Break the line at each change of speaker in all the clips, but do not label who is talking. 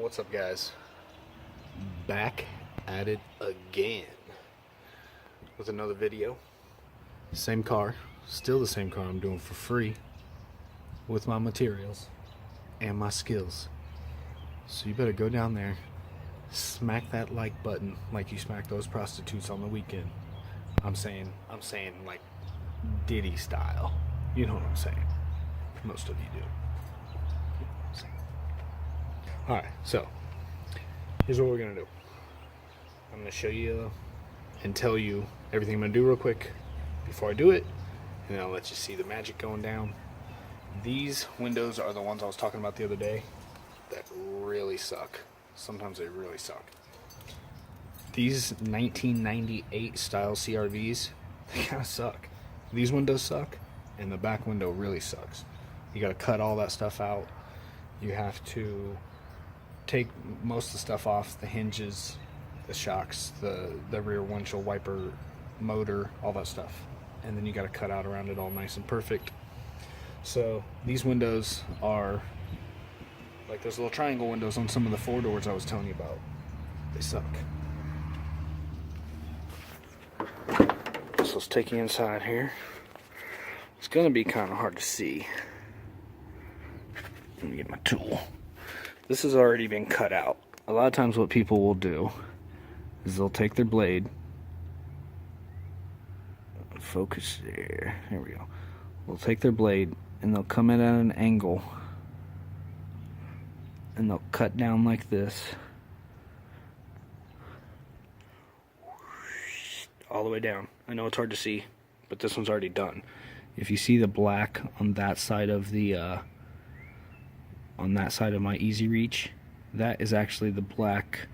What's up, guys? Back at it again with another video. Same car, still the same car I'm doing for free with my materials and my skills. So you better go down there, smack that like button like you smack those prostitutes on the weekend. I'm saying like Diddy style. You know what I'm saying? Most of you do. Alright, so here's what we're gonna do. I'm gonna show you and tell you everything I'm gonna do real quick before I do it, and then I'll let you see the magic going down. These windows are the ones I was talking about the other day that really suck. Sometimes they really suck. These 1998 style CRVs, they kind of suck. These windows suck, and the back window really sucks. You gotta cut all that stuff out. You have to take most of the stuff off, the hinges, the shocks, the rear windshield wiper, motor, all that stuff. And then you got to cut out around it all nice and perfect. So these windows are like those little triangle windows on some of the four doors I was telling you about. They suck. So let's take you inside here. It's going to be kind of hard to see. Let me get my tool. This has already been cut out. A lot of times what people will do is they'll take their blade, focus there, we go. They'll take their blade and they'll come in at an angle and they'll cut down like this, all the way down. I know it's hard to see, but this one's already done. If you see the black on that side of the on that side of my Easy Reach, that is actually the black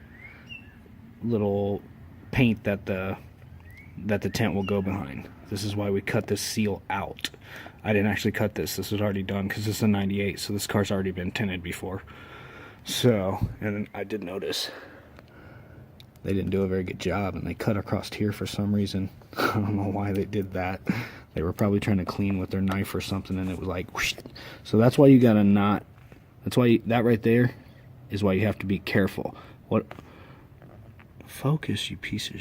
little paint that the tint will go behind. This is why we cut this seal out. I didn't actually cut this. This was already done because this is a 98, so this car's already been tinted before. So, and I did notice they didn't do a very good job, and they cut across here for some reason. I don't know why they did that. They were probably trying to clean with their knife or something, and it was like whoosh. So that's why you gotta not. That's why that right there is why you have to be careful. What? Focus, you piece of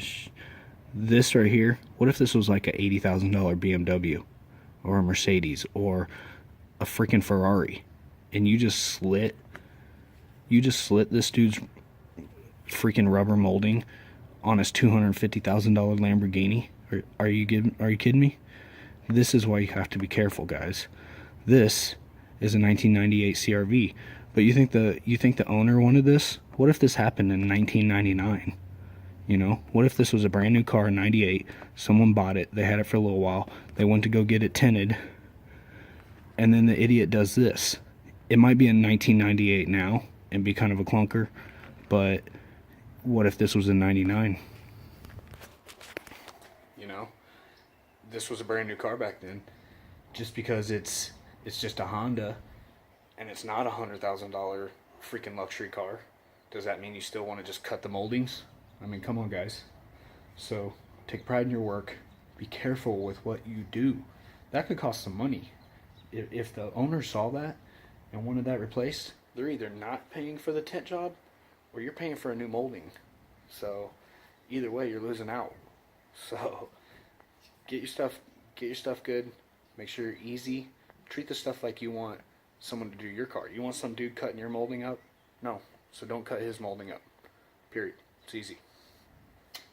this right here. What if this was like a $80,000 BMW or a Mercedes or a freaking Ferrari, and you just slit this dude's freaking rubber molding on his $250,000 Lamborghini? Are you kidding me? This is why you have to be careful, guys. This is a 1998 CRV, but you think the owner wanted this? What if this happened in 1999? You know, what if this was a brand new car in 98, someone bought it, they had it for a little while, they went to go get it tinted, and then the idiot does this. It might be in 1998 now and be kind of a clunker, but what if this was in 99? You know, this was a brand new car back then. Just because it's just a Honda and it's not a $100,000 freaking luxury car, does that mean you still want to just cut the moldings? I mean, come on, guys. So take pride in your work. Be careful with what you do. That could cost some money. If the owner saw that and wanted that replaced, they're either not paying for the tint job or you're paying for a new molding. So either way, you're losing out. So get your stuff good. Make sure you're easy. Treat the stuff like you want someone to do your car. You want some dude cutting your molding up? No. So don't cut his molding up. Period. It's easy.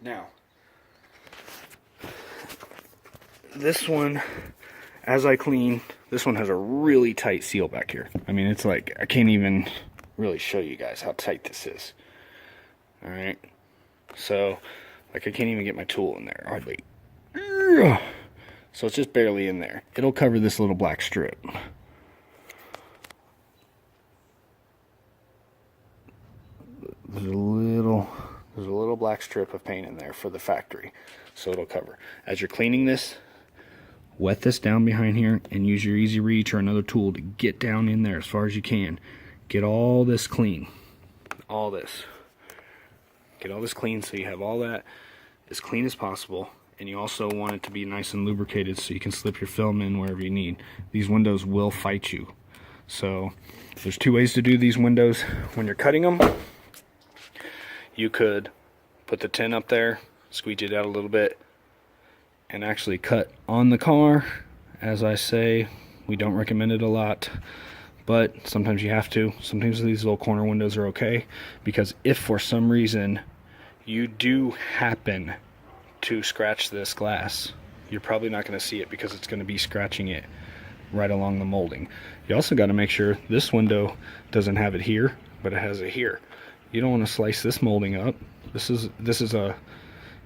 Now, this one, as I clean, this one has a really tight seal back here. I mean, it's like, I can't even really show you guys how tight this is. Alright? So, like, I can't even get my tool in there, hardly. So it's just barely in there. It'll cover this little black strip. There's a little black strip of paint in there for the factory, so it'll cover. As you're cleaning this, wet this down behind here and use your Easy Reach or another tool to get down in there as far as you can. Get all this clean. All this. Get all this clean so you have all that as clean as possible. And you also want it to be nice and lubricated so you can slip your film in wherever you need. These windows will fight you. So there's two ways to do these windows when you're cutting them. You could put the tint up there, squeegee it out a little bit, and actually cut on the car. As I say, we don't recommend it a lot, but sometimes you have to. Sometimes these little corner windows are okay, because if for some reason you do happen to scratch this glass, you're probably not going to see it because it's going to be scratching it right along the molding. You also got to make sure this window doesn't have it here, but it has it here. You don't want to slice this molding up. This is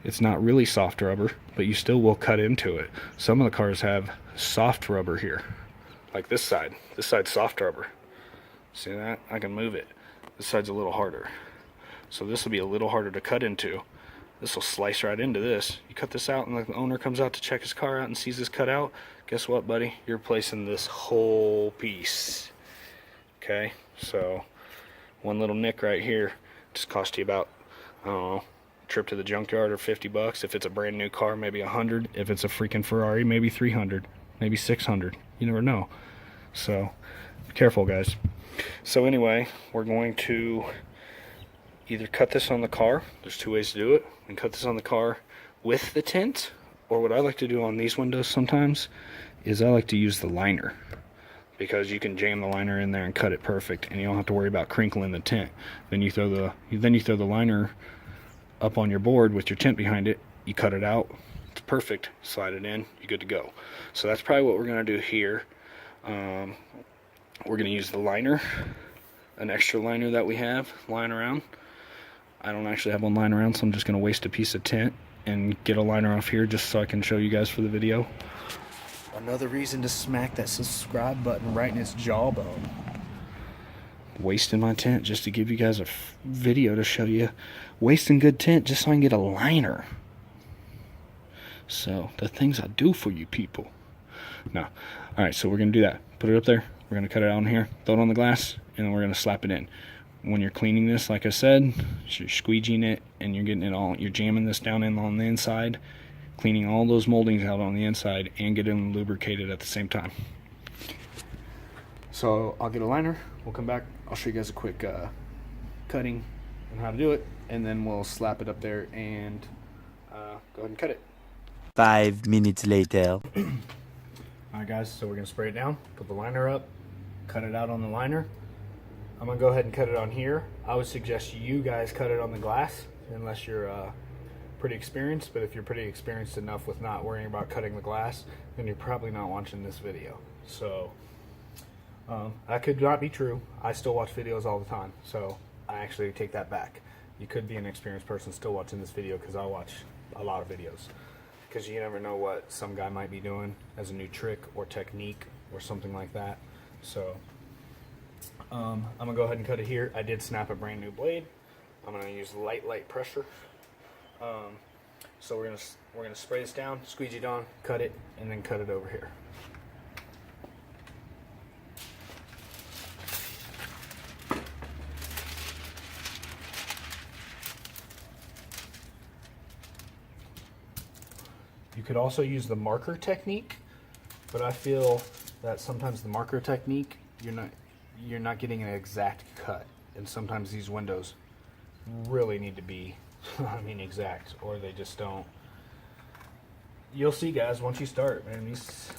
it's not really soft rubber, but you still will cut into it. Some of the cars have soft rubber here, like this side. This side's soft rubber. See that? I can move it. This side's a little harder. So this will be a little harder to cut into. This will slice right into this. You cut this out and the owner comes out to check his car out and sees this cut out. Guess what, buddy? You're replacing this whole piece. Okay, so one little nick right here just cost you about, I don't know, trip to the junkyard or 50 bucks. If it's a brand new car, maybe 100. If it's a freaking Ferrari, maybe 300, maybe 600. You never know. So be careful, guys. So anyway, we're going to either cut this on the car. There's two ways to do it. We can cut this on the car with the tint, or what I like to do on these windows sometimes is I like to use the liner, because you can jam the liner in there and cut it perfect, and you don't have to worry about crinkling the tint. Then you throw the liner up on your board with your tint behind it. You cut it out. It's perfect. Slide it in. You're good to go. So that's probably what we're gonna do here. We're gonna use the liner, an extra liner that we have lying around. I don't actually have one lying around, so I'm just gonna waste a piece of tint and get a liner off here just so I can show you guys for the video. Another reason to smack that subscribe button right in its jawbone. Wasting my tint just to give you guys a video to show you. Wasting good tint just so I can get a liner. So, the things I do for you people. No. Alright, so we're going to do that. Put it up there. We're going to cut it out on here. Throw it on the glass. And then we're going to slap it in. When you're cleaning this, like I said, you're squeegeeing it and you're getting it all. You're jamming this down in on the inside. Cleaning all those moldings out on the inside and getting them lubricated at the same time. So I'll get a liner, we'll come back, I'll show you guys a quick cutting and how to do it, and then we'll slap it up there and go ahead and cut it.
5 minutes later.
Alright guys, so we're going to spray it down, put the liner up, cut it out on the liner. I'm going to go ahead and cut it on here. I would suggest you guys cut it on the glass, unless you're pretty experienced, but if you're pretty experienced enough with not worrying about cutting the glass, then you're probably not watching this video. So that could not be true. I still watch videos all the time, so I actually take that back. You could be an experienced person still watching this video, because I watch a lot of videos, because you never know what some guy might be doing as a new trick or technique or something like that. So I'm gonna go ahead and cut it here. I did snap a brand new blade. I'm gonna use light pressure. So we're gonna spray this down, squeegee it on, cut it, and then cut it over here. You could also use the marker technique, but I feel that sometimes the marker technique, you're not getting an exact cut, and sometimes these windows really need to be I mean exact, or they just don't. You'll see, guys, once you start, man, these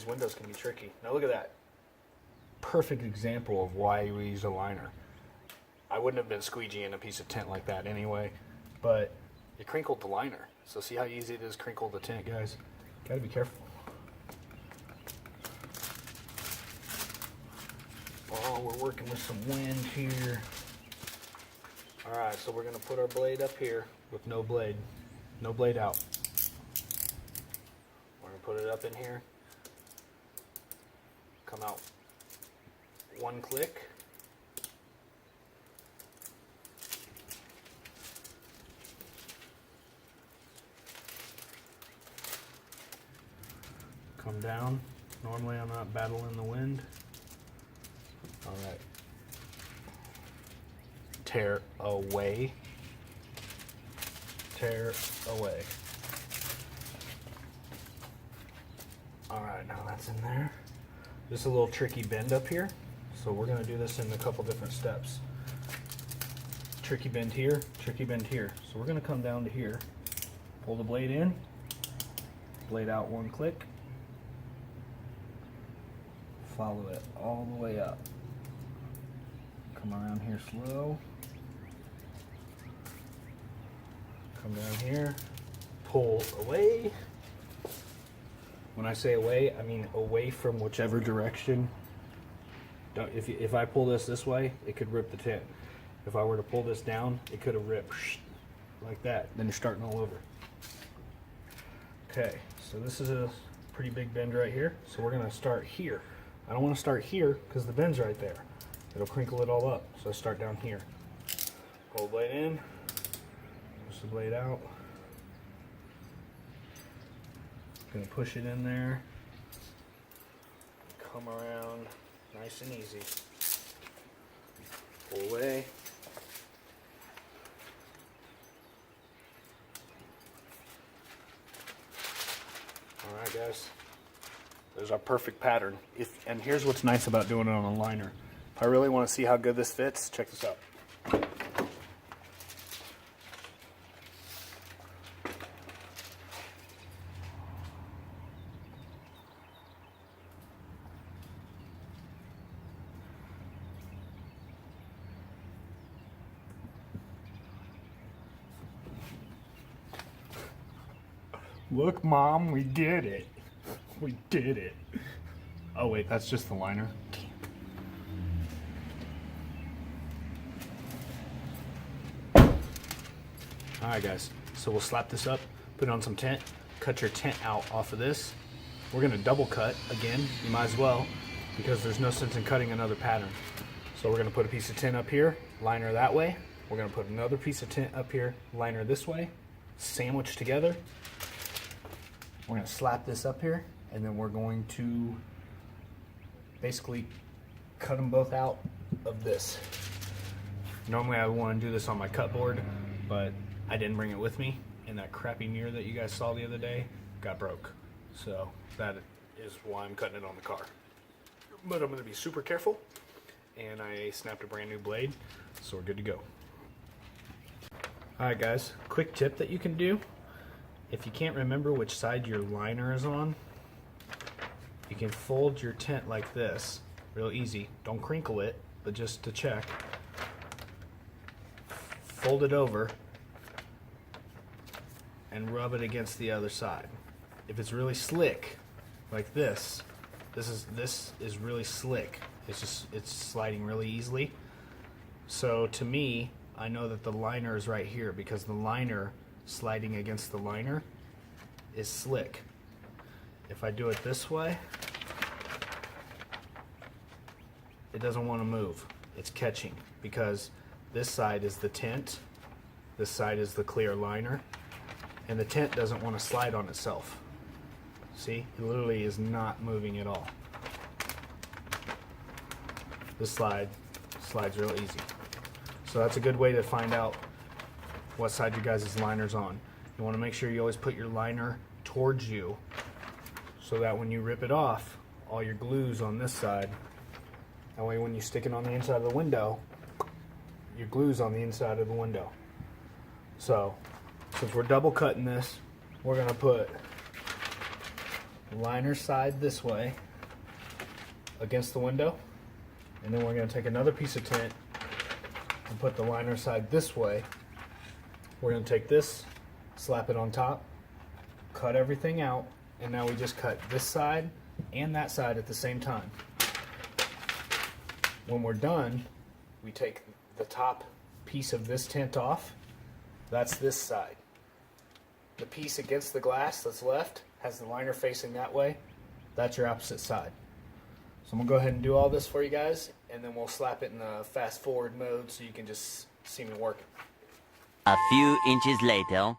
windows can be tricky. Now look at that. Perfect example of why we use a liner. I wouldn't have been squeegeeing a piece of tint like that anyway, but it crinkled the liner. So see how easy it is to crinkle the tint, guys? Gotta be careful. Oh, we're working with some wind here. Alright, so we're going to put our blade up here with no blade out. We're going to put it up in here. Come out one click. Come down. Normally I'm not battling the wind. Alright. Tear away. Tear away. Alright, now that's in there. Just a little tricky bend up here. So we're going to do this in a couple different steps. Tricky bend here, tricky bend here. So we're going to come down to here, pull the blade in, blade out one click, follow it all the way up. Come around here slow, come down here, pull away. When I say away, I mean away from whichever direction. If I pull this way, it could rip the tint. If I were to pull this down, it could have ripped like that. Then you're starting all over. Okay, so this is a pretty big bend right here. So we're gonna start here. I don't want to start here because the bend's right there. It'll crinkle it all up. So I start down here. Pull the blade in, push the blade out. Gonna push it in there. Come around, nice and easy. Pull away. Alright guys, there's our perfect pattern. And here's what's nice about doing it on a liner. If I really want to see how good this fits, check this out. Look, Mom, we did it. We did it. Oh, wait, that's just the liner. Alright, guys. So we'll slap this up, put on some tint, cut your tint out off of this. We're going to double cut again. You might as well, because there's no sense in cutting another pattern. So we're going to put a piece of tint up here, liner that way. We're going to put another piece of tint up here, liner this way, sandwich together. We're going to slap this up here, and then we're going to basically cut them both out of this. Normally I would want to do this on my cut board, but I didn't bring it with me, and that crappy mirror that you guys saw the other day got broke. So that is why I'm cutting it on the car. But I'm going to be super careful, and I snapped a brand new blade, so we're good to go. Alright guys, quick tip that you can do. If you can't remember which side your liner is on, you can fold your tint like this, real easy. Don't crinkle it, but just to check. Fold it over and rub it against the other side. If it's really slick, like this is really slick. It's sliding really easily. So to me, I know that the liner is right here because the liner sliding against the liner is slick. If I do it this way, it doesn't want to move. It's catching because this side is the tint, this side is the clear liner, and the tint doesn't want to slide on itself. See, it literally is not moving at all. This slides real easy. So that's a good way to find out what side your guys' liner's on. You want to make sure you always put your liner towards you so that when you rip it off, all your glue's on this side. That way when you stick it on the inside of the window, your glue's on the inside of the window. So, since we're double cutting this, we're going to put liner side this way against the window, and then we're going to take another piece of tint and put the liner side this way. We're going to take this, slap it on top, cut everything out, and now we just cut this side and that side at the same time. When we're done, we take the top piece of this tint off. That's this side. The piece against the glass that's left has the liner facing that way. That's your opposite side. So I'm going to go ahead and do all this for you guys, and then we'll slap it in the fast forward mode so you can just see me working.
A few inches later.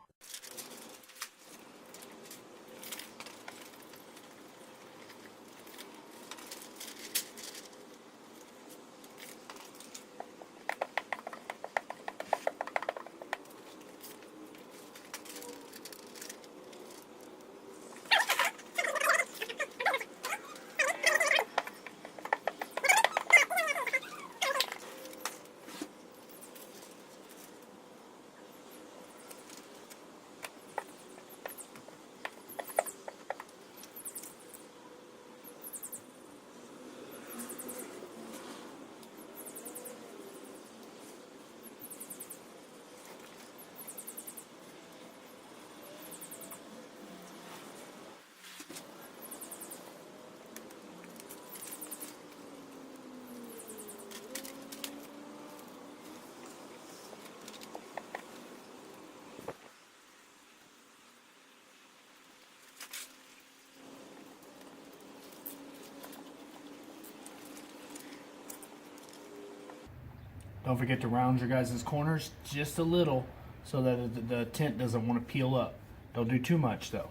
Don't forget to round your guys' corners just a little so that the tint doesn't want to peel up. Don't do too much though.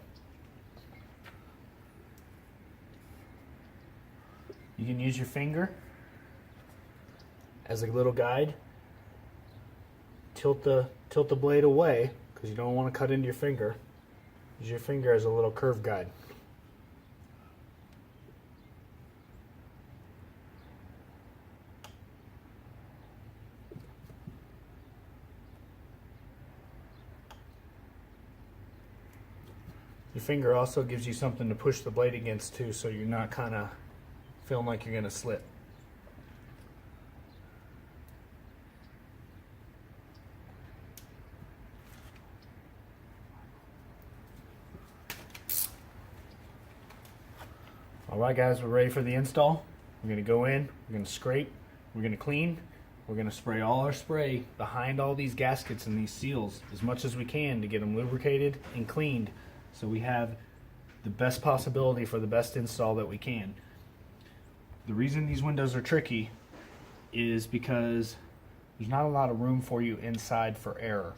You can use your finger as a little guide. Tilt the blade away because you don't want to cut into your finger. Use your finger as a little curve guide. Your finger also gives you something to push the blade against too, so you're not kind of feeling like you're going to slip. Alright guys, we're ready for the install. We're going to go in, we're going to scrape, we're going to clean, we're going to spray all our spray behind all these gaskets and these seals as much as we can to get them lubricated and cleaned so we have the best possibility for the best install that we can. The reason these windows are tricky is because there's not a lot of room for you inside for error.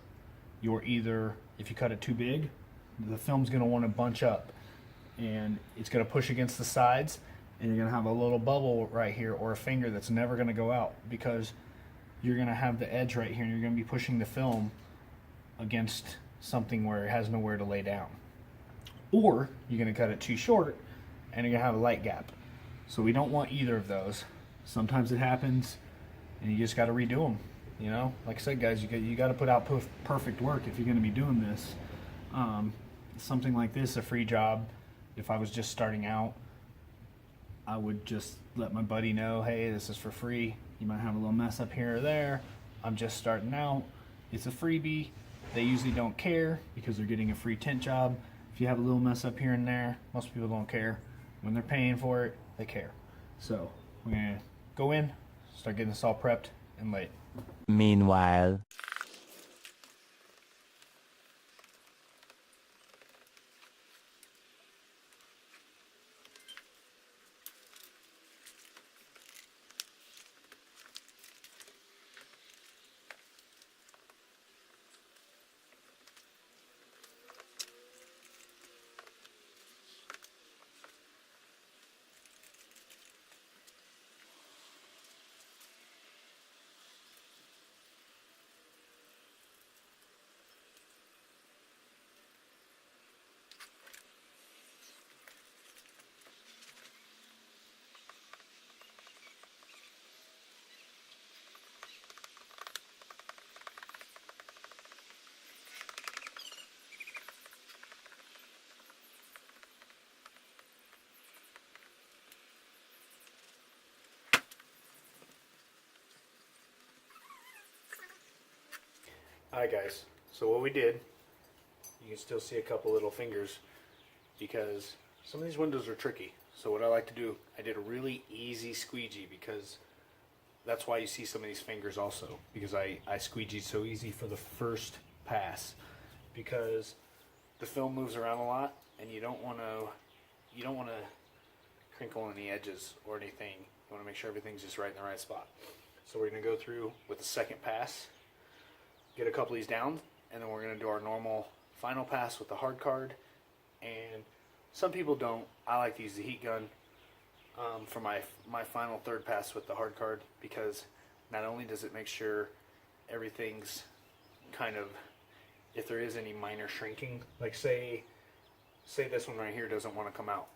You're either, if you cut it too big, the film's going to want to bunch up and it's going to push against the sides and you're going to have a little bubble right here or a finger that's never going to go out because you're going to have the edge right here and you're going to be pushing the film against something where it has nowhere to lay down. Or you're going to cut it too short and you're going to have a light gap. So we don't want either of those. Sometimes it happens and you just got to redo them. You know, like I said guys, you got to put out perfect work if you're going to be doing this. Something like this, a free job, if I was just starting out, I would just let my buddy know, hey, this is for free. You might have a little mess up here or there. I'm just starting out. It's a freebie. They usually don't care because they're getting a free tint job. If you have a little mess up here and there, most people don't care. When they're paying for it, they care. So we're gonna go in, start getting this all prepped and laid.
Meanwhile.
Alright guys, so what we did, you can still see a couple little fingers because some of these windows are tricky. So what I like to do, I did a really easy squeegee because that's why you see some of these fingers also, because I squeegeed so easy for the first pass because the film moves around a lot and you don't want to crinkle any edges or anything. You want to make sure everything's just right in the right spot. So we're going to go through with the second pass, get a couple of these down, and then we're going to do our normal final pass with the hard card. And some people don't. I like to use the heat gun for my final third pass with the hard card because not only does it make sure everything's kind of, if there is any minor shrinking, like say this one right here doesn't want to come out.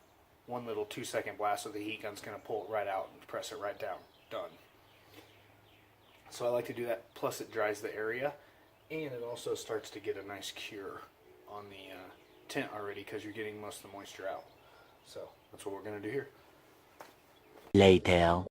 One little 2-second blast of the heat gun's going to pull it right out and press it right down. Done. So I like to do that, plus it dries the area and it also starts to get a nice cure on the tint already because you're getting most of the moisture out. So that's what we're going to do here.
Later.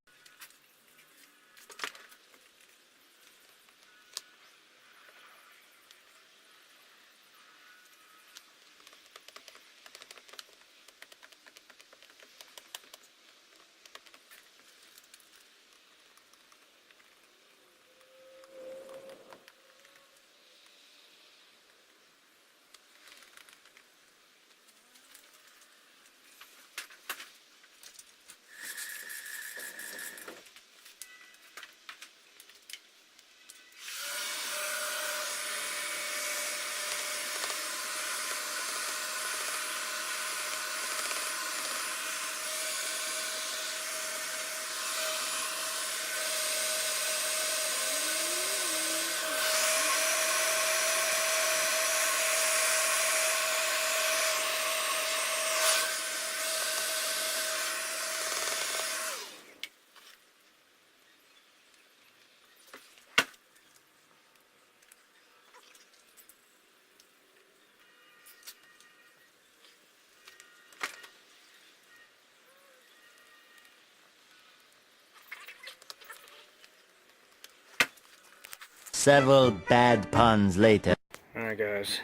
Several bad puns later.
Alright guys,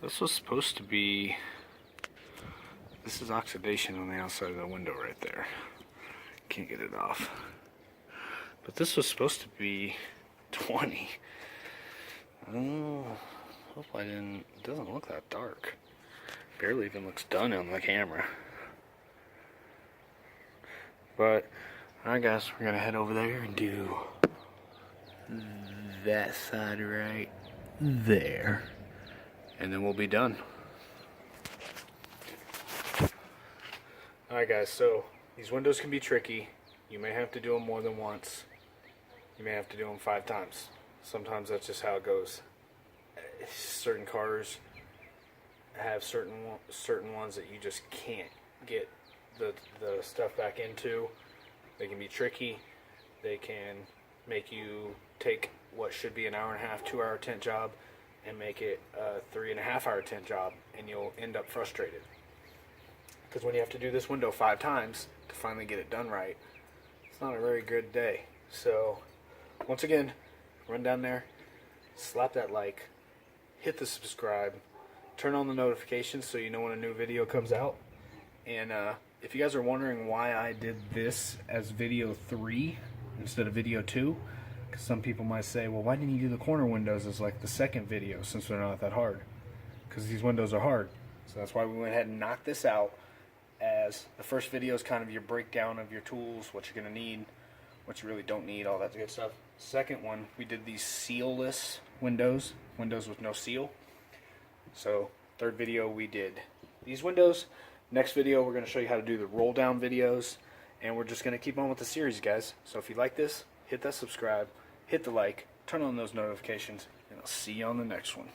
this was supposed to be, this is oxidation on the outside of the window right there. Can't get it off. But this was supposed to be 20. Oh, hope I didn't, it doesn't look that dark. Barely even looks done on the camera. But, alright guys, we're gonna head over there and do that side right there. And then we'll be done. Alright guys, so these windows can be tricky. You may have to do them more than once. You may have to do them 5 times. Sometimes that's just how it goes. Certain cars have certain ones that you just can't get the stuff back into. They can be tricky. They can make you take what should be an hour and a half, 2 hour tint job and make it a 3.5 hour tint job, and you'll end up frustrated. Because when you have to do this window 5 times to finally get it done right, it's not a very good day. So, once again, run down there, slap that like, hit the subscribe, turn on the notifications so you know when a new video comes out. And if you guys are wondering why I did this as video 3 instead of video 2, because some people might say, well, why didn't you do the corner windows as like the second video since they're not that hard? Because these windows are hard. So that's why we went ahead and knocked this out, as the first video is kind of your breakdown of your tools, what you're going to need, what you really don't need, all that good stuff. Second one, we did these sealless windows with no seal. So third video, we did these windows. Next video, we're going to show you how to do the roll down videos, and we're just going to keep on with the series, guys. So if you like this, hit that subscribe, hit the like, turn on those notifications, and I'll see you on the next one.